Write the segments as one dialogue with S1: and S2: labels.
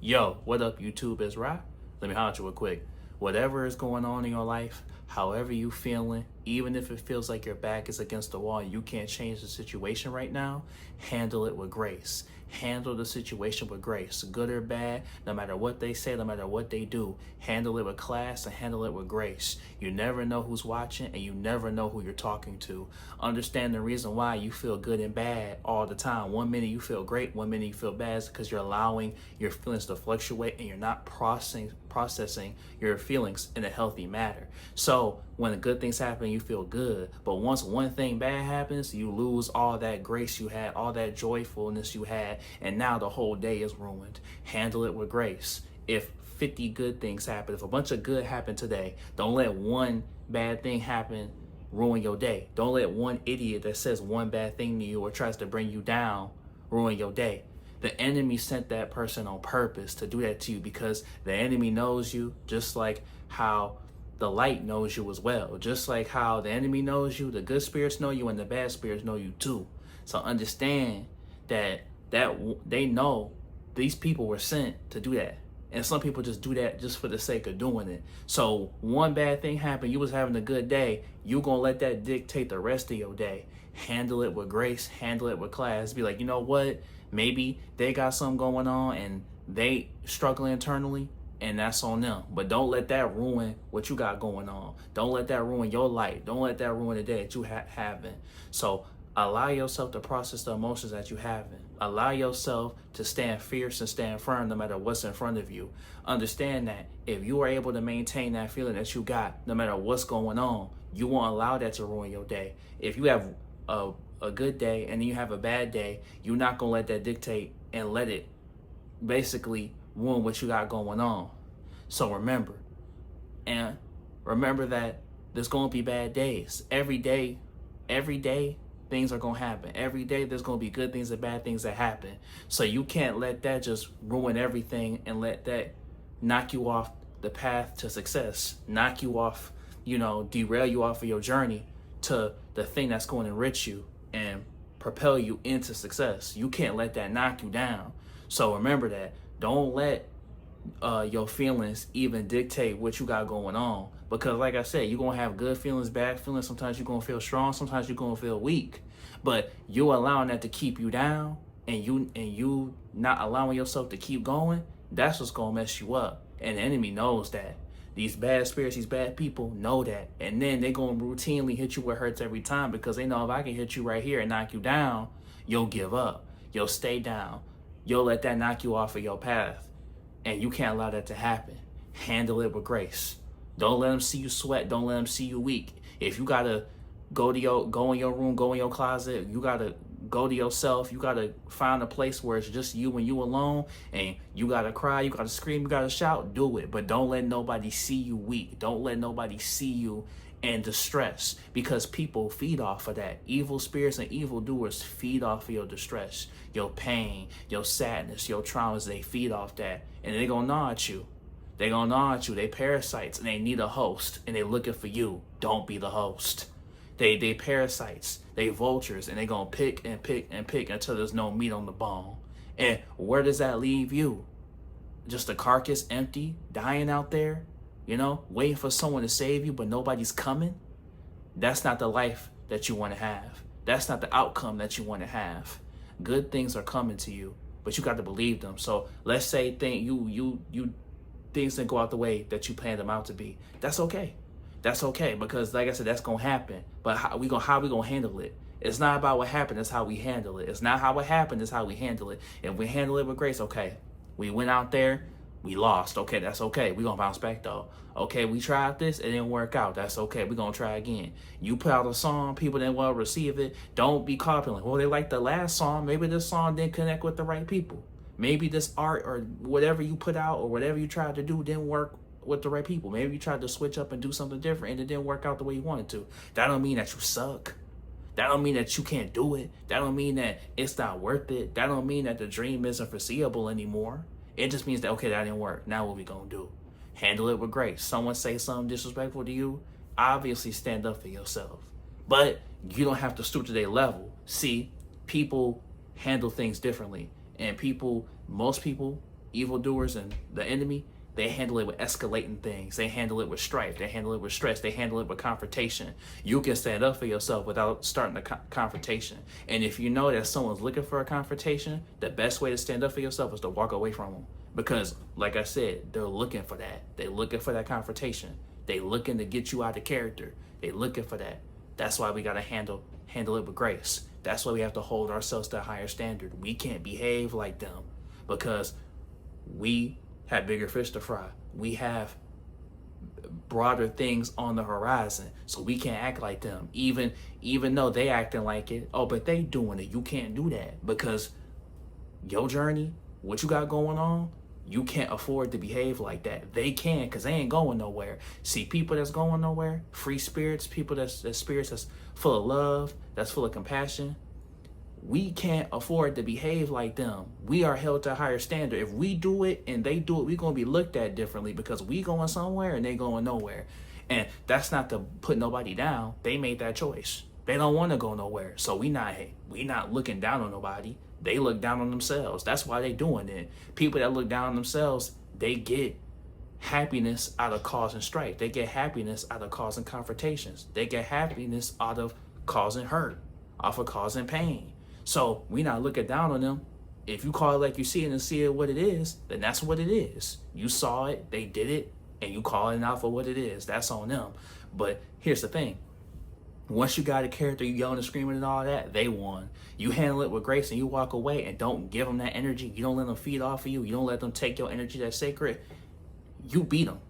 S1: Yo, what up, YouTube? It's Ra. Let me holler at you real quick. Whatever is going on in your life, however you feeling, even if it feels like your back is against the wall, you can't change the situation right now, handle it with grace. Handle the situation with grace, good or bad, no matter what they say, no matter what they do. Handle it with class and handle it with grace. You never know who's watching and you never know who you're talking to. Understand the reason why you feel good and bad all the time. One minute you feel great, one minute you feel bad, is because you're allowing your feelings to fluctuate and you're not processing your feelings in a healthy manner. So when the good things happen, you feel good. But once one thing bad happens, you lose all that grace you had, all that joyfulness you had, and now the whole day is ruined. Handle it with grace. If 50 good things happen, if a bunch of good happen today, don't let one bad thing happen ruin your day. Don't let one idiot that says one bad thing to you or tries to bring you down ruin your day. The enemy sent that person on purpose to do that to you because the enemy knows you, just like how the light knows you as well. Just like how the enemy knows you, the good spirits know you and the bad spirits know you too. So understand that they know these people were sent to do that. And some people just do that just for the sake of doing it. So one bad thing happened, you was having a good day, you gonna let that dictate the rest of your day. Handle it with grace, handle it with class. Be like, you know what? Maybe they got something going on and they struggling internally, and that's on them. But don't let that ruin what you got going on. Don't let that ruin your life. Don't let that ruin the day that you having. So allow yourself to process the emotions that you having. Allow yourself to stand fierce and stand firm no matter what's in front of you. Understand that if you are able to maintain that feeling that you got, no matter what's going on, you won't allow that to ruin your day. If you have a good day and then you have a bad day, you're not going to let that dictate and let it basically ruin what you got going on. So remember that there's going to be bad days. Every day, things are going to happen. Every day, there's going to be good things and bad things that happen. So you can't let that just ruin everything and let that knock you off the path to success, knock you off, derail you off of your journey to the thing that's going to enrich you and propel you into success. You can't let that knock you down. So remember that. Don't let your feelings even dictate what you got going on. Because like I said, you're going to have good feelings, bad feelings. Sometimes you're going to feel strong. Sometimes you're going to feel weak. But you allowing that to keep you down and you not allowing yourself to keep going, that's what's going to mess you up. And the enemy knows that. These bad spirits, these bad people know that. And then they're going to routinely hit you where it hurts every time because they know if I can hit you right here and knock you down, you'll give up. You'll stay down. You'll let that knock you off of your path. And you can't allow that to happen. Handle it with grace. Don't let them see you sweat. Don't let them see you weak. If you got to go in your room, go in your closet, you got to go to yourself. You got to find a place where it's just you and you alone, and you got to cry, you got to scream, you got to shout, do it. But don't let nobody see you weak. Don't let nobody see you in distress, because people feed off of that. Evil spirits and evil doers feed off of your distress, your pain, your sadness, your traumas. They feed off that, and they're going to gnaw at you. They're going to gnaw at you. They parasites, and they need a host, and they're looking for you. Don't be the host. They parasites, they vultures, and they gonna pick and pick and pick until there's no meat on the bone. And where does that leave you? Just a carcass, empty, dying out there, waiting for someone to save you, but nobody's coming? That's not the life that you want to have. That's not the outcome that you want to have. Good things are coming to you, but you got to believe them. So let's say things didn't go out the way that you planned them out to be. That's okay. That's okay, because like I said, that's gonna happen. But how we gonna handle it? It's not about what happened, it's how we handle it. It's not how it happened, it's how we handle it. If we handle it with grace, okay. We went out there, we lost. Okay, that's okay. We gonna bounce back though. Okay, we tried this, it didn't work out. That's okay. We gonna try again. You put out a song, people didn't well receive it. Don't be caught up in like, well, they liked the last song. Maybe this song didn't connect with the right people. Maybe this art or whatever you put out or whatever you tried to do didn't work with the right people. Maybe you tried to switch up and do something different and it didn't work out the way you wanted to. That don't mean that you suck. That don't mean that you can't do it. That don't mean that it's not worth it. That don't mean that the dream isn't foreseeable anymore. It just means that, okay, that didn't work. Now what we gonna do? Handle it with grace. Someone say something disrespectful to you, obviously stand up for yourself. But you don't have to stoop to their level. See, people handle things differently. And most people evildoers and the enemy, they handle it with escalating things. They handle it with strife. They handle it with stress. They handle it with confrontation. You can stand up for yourself without starting a confrontation. And if you know that someone's looking for a confrontation, the best way to stand up for yourself is to walk away from them. Because, like I said, they're looking for that. They're looking for that confrontation. They looking to get you out of character. They looking for that. That's why we got to handle it with grace. That's why we have to hold ourselves to a higher standard. We can't behave like them because we have bigger fish to fry. We have broader things on the horizon, so we can't act like them. Even though they acting like it, oh, but they doing it. You can't do that because your journey, what you got going on, you can't afford to behave like that. They can, because they ain't going nowhere. See, people that's going nowhere, free spirits, people that's spirits that's full of love, that's full of compassion, we can't afford to behave like them. We are held to a higher standard. If we do it and they do it, we're going to be looked at differently because we going somewhere and they going nowhere. And that's not to put nobody down. They made that choice. They don't want to go nowhere. So we not looking down on nobody. They look down on themselves. That's why they doing it. People that look down on themselves, they get happiness out of causing strife. They get happiness out of causing confrontations. They get happiness out of causing hurt, off of causing pain. So we not looking down on them. If you call it like you see it and see it what it is, then that's what it is. You saw it, they did it, and you call it out for what it is. That's on them. But here's the thing. Once you got a character, you yelling and screaming and all that, they won. You handle it with grace and you walk away and don't give them that energy. You don't let them feed off of you. You don't let them take your energy that's sacred. You beat them.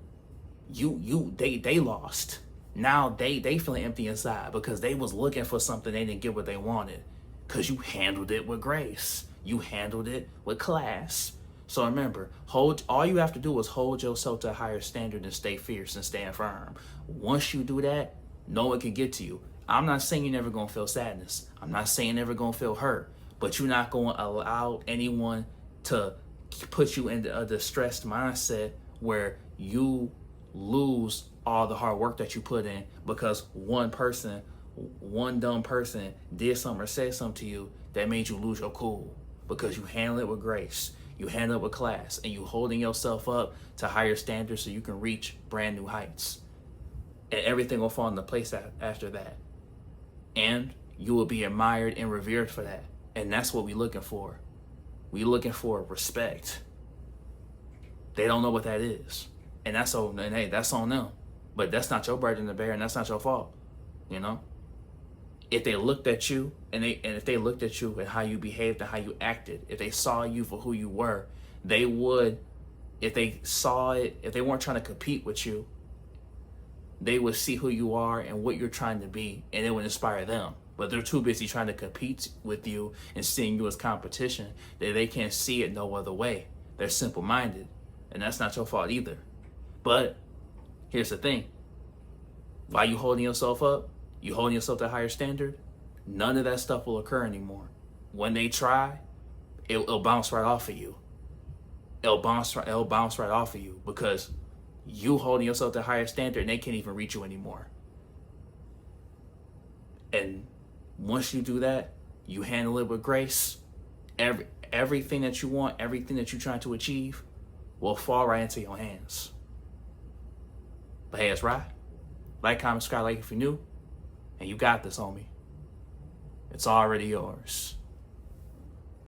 S1: They lost. Now they feeling empty inside because they was looking for something, they didn't get what they wanted. Because you handled it with grace. You handled it with class. So remember, all you have to do is hold yourself to a higher standard and stay fierce and stand firm. Once you do that, no one can get to you. I'm not saying you're never going to feel sadness. I'm not saying you're never going to feel hurt. But you're not going to allow anyone to put you into a distressed mindset where you lose all the hard work that you put in because one dumb person did something or said something to you that made you lose your cool because you handle it with grace, you handle it with class, and you holding yourself up to higher standards so you can reach brand new heights. And everything will fall into place after that. And you will be admired and revered for that. And that's what we're looking for. We're looking for respect. They don't know what that is. And that's on them. But that's not your burden to bear, and that's not your fault. You know? If they looked at you if they looked at you and how you behaved and how you acted, if they saw you for who you were, they would, if they weren't trying to compete with you, they would see who you are and what you're trying to be, and it would inspire them. But they're too busy trying to compete with you and seeing you as competition that they can't see it no other way. They're simple-minded, and that's not your fault either. But here's the thing. While you holding yourself up, you holding yourself to a higher standard, none of that stuff will occur anymore. When they try, it'll bounce right off of you. It'll bounce right off of you because you holding yourself to a higher standard and they can't even reach you anymore. And once you do that, you handle it with grace. Everything that you want, everything that you're trying to achieve will fall right into your hands. But hey, it's right. Like, comment, subscribe, like if you're new. And you got this, homie. It's already yours.